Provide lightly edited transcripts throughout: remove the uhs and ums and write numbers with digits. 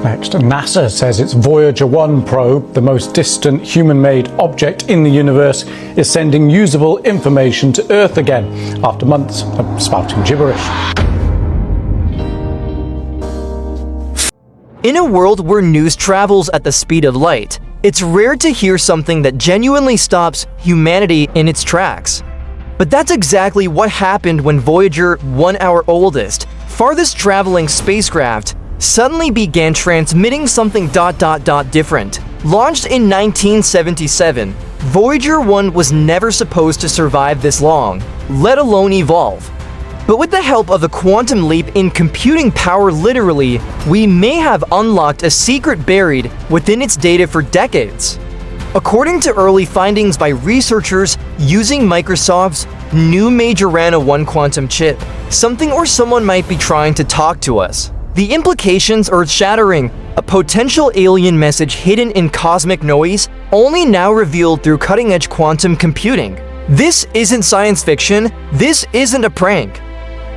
Next, NASA says its Voyager 1 probe, the most distant human-made object in the universe, is sending usable information to Earth again after months of spouting gibberish. In a world where news travels at the speed of light, it's rare to hear something that genuinely stops humanity in its tracks. But that's exactly what happened when Voyager, our oldest, farthest traveling spacecraft, suddenly began transmitting something different. Launched in 1977, Voyager 1 was never supposed to survive this long, let alone evolve. But with the help of a quantum leap in computing power literally, we may have unlocked a secret buried within its data for decades. According to early findings by researchers using Microsoft's new Majorana 1 quantum chip, something or someone might be trying to talk to us. The implications are shattering, a potential alien message hidden in cosmic noise, only now revealed through cutting-edge quantum computing. This isn't science fiction, this isn't a prank.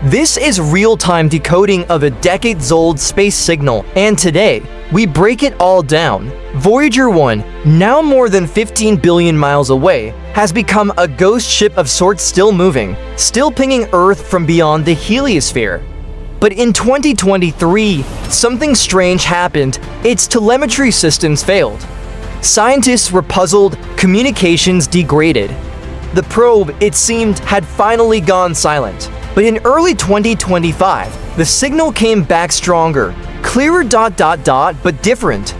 This is real-time decoding of a decades-old space signal, and today, we break it all down. Voyager 1, now more than 15 billion miles away, has become a ghost ship of sorts, still moving, still pinging Earth from beyond the heliosphere. But in 2023, something strange happened. Its telemetry systems failed. Scientists were puzzled, communications degraded. The probe, it seemed, had finally gone silent. But in early 2025, the signal came back stronger, clearer but different.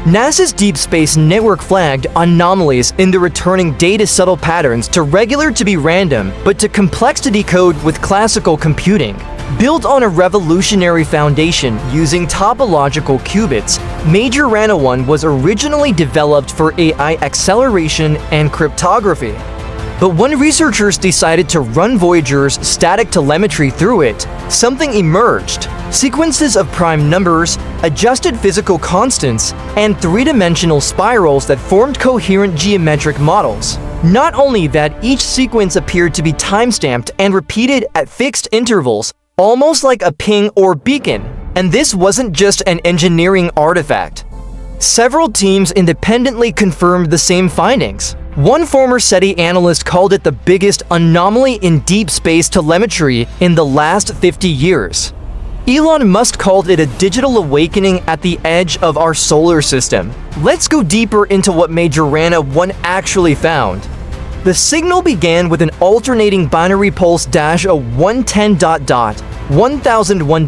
NASA's Deep Space Network flagged anomalies in the returning data, subtle patterns to regular to be random, but to complex to decode with classical computing. Built on a revolutionary foundation using topological qubits, Majorana 1 was originally developed for AI acceleration and cryptography. But when researchers decided to run Voyager's static telemetry through it, something emerged. Sequences of prime numbers, adjusted physical constants, and three-dimensional spirals that formed coherent geometric models. Not only that, each sequence appeared to be time-stamped and repeated at fixed intervals, almost like a ping or beacon. And this wasn't just an engineering artifact. Several teams independently confirmed the same findings. One former SETI analyst called it the biggest anomaly in deep space telemetry in the last 50 years. Elon Musk called it a digital awakening at the edge of our solar system. Let's go deeper into what Majorana 1 actually found. The signal began with an alternating binary pulse a 110 1001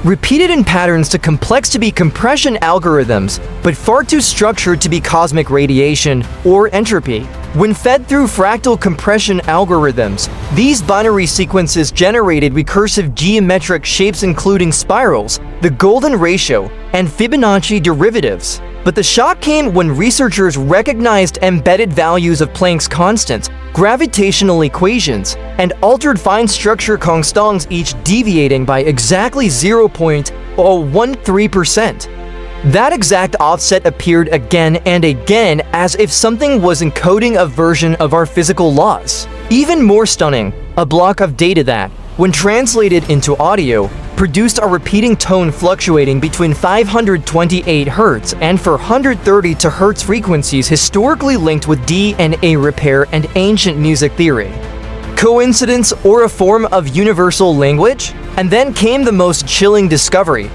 repeated in patterns too complex to be compression algorithms, but far too structured to be cosmic radiation or entropy. When fed through fractal compression algorithms, these binary sequences generated recursive geometric shapes including spirals, the golden ratio, and Fibonacci derivatives. But the shock came when researchers recognized embedded values of Planck's constant, gravitational equations, and altered fine structure constants, each deviating by exactly 0.013%. That exact offset appeared again and again, as if something was encoding a version of our physical laws. Even more stunning, a block of data that, when translated into audio, produced a repeating tone fluctuating between 528 Hz and 430 Hz frequencies historically linked with DNA repair and ancient music theory. Coincidence or a form of universal language? And then came the most chilling discovery.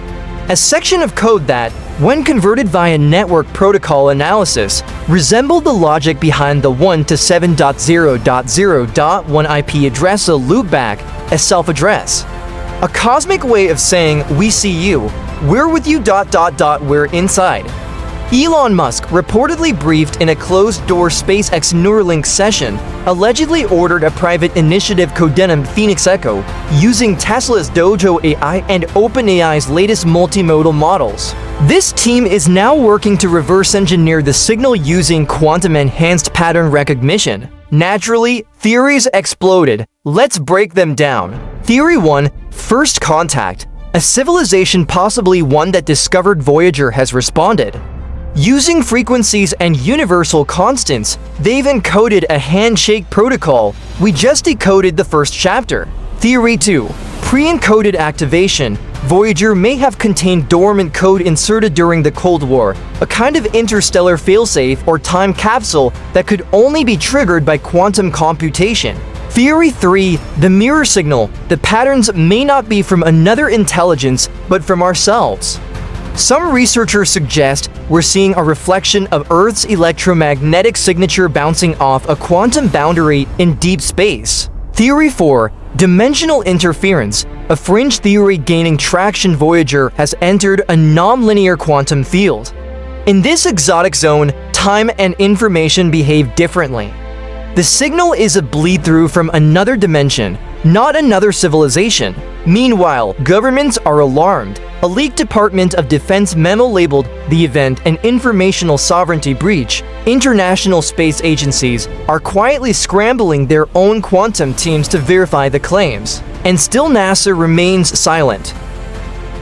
A section of code that, when converted via network protocol analysis, resembled the logic behind the 1 to 7.0.0.1 IP address, a loopback, a self-address. A cosmic way of saying, we see you, we're with you, we're inside. Elon Musk, reportedly briefed in a closed-door SpaceX Neuralink session, allegedly ordered a private initiative codenamed Phoenix Echo, using Tesla's Dojo AI and OpenAI's latest multimodal models. This team is now working to reverse engineer the signal using quantum-enhanced pattern recognition. Naturally, theories exploded. Let's break them down. Theory 1, First Contact. A civilization, possibly one that discovered Voyager, has responded. Using frequencies and universal constants, they've encoded a handshake protocol. We just decoded the first chapter. Theory 2, Pre-encoded activation. Voyager may have contained dormant code inserted during the Cold War, a kind of interstellar failsafe or time capsule that could only be triggered by quantum computation. Theory 3. The mirror signal. The patterns may not be from another intelligence, but from ourselves. Some researchers suggest we're seeing a reflection of Earth's electromagnetic signature bouncing off a quantum boundary in deep space. Theory 4. Dimensional interference. A fringe theory gaining traction. Voyager has entered a nonlinear quantum field. In this exotic zone, time and information behave differently. The signal is a bleed-through from another dimension, not another civilization. Meanwhile, governments are alarmed. A leaked Department of Defense memo labeled the event an informational sovereignty breach. International space agencies are quietly scrambling their own quantum teams to verify the claims. And still NASA remains silent.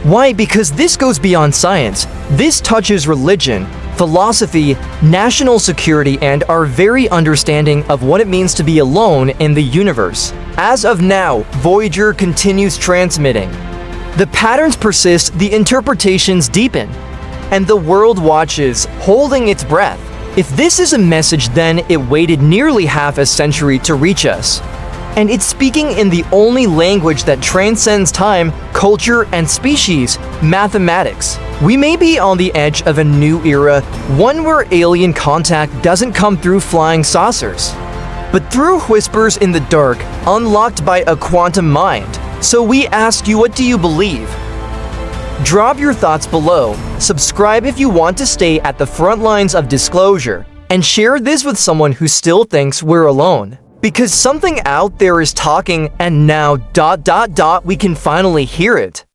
Why? Because this goes beyond science. This touches religion, philosophy, national security, and our very understanding of what it means to be alone in the universe. As of now, Voyager continues transmitting. The patterns persist, the interpretations deepen, and the world watches, holding its breath. If this is a message, then it waited nearly half a century to reach us. And it's speaking in the only language that transcends time, culture, and species, mathematics. We may be on the edge of a new era, one where alien contact doesn't come through flying saucers, but through whispers in the dark, unlocked by a quantum mind. So we ask you, what do you believe? Drop your thoughts below, subscribe if you want to stay at the front lines of disclosure, and share this with someone who still thinks we're alone. Because something out there is talking, and now ... we can finally hear it.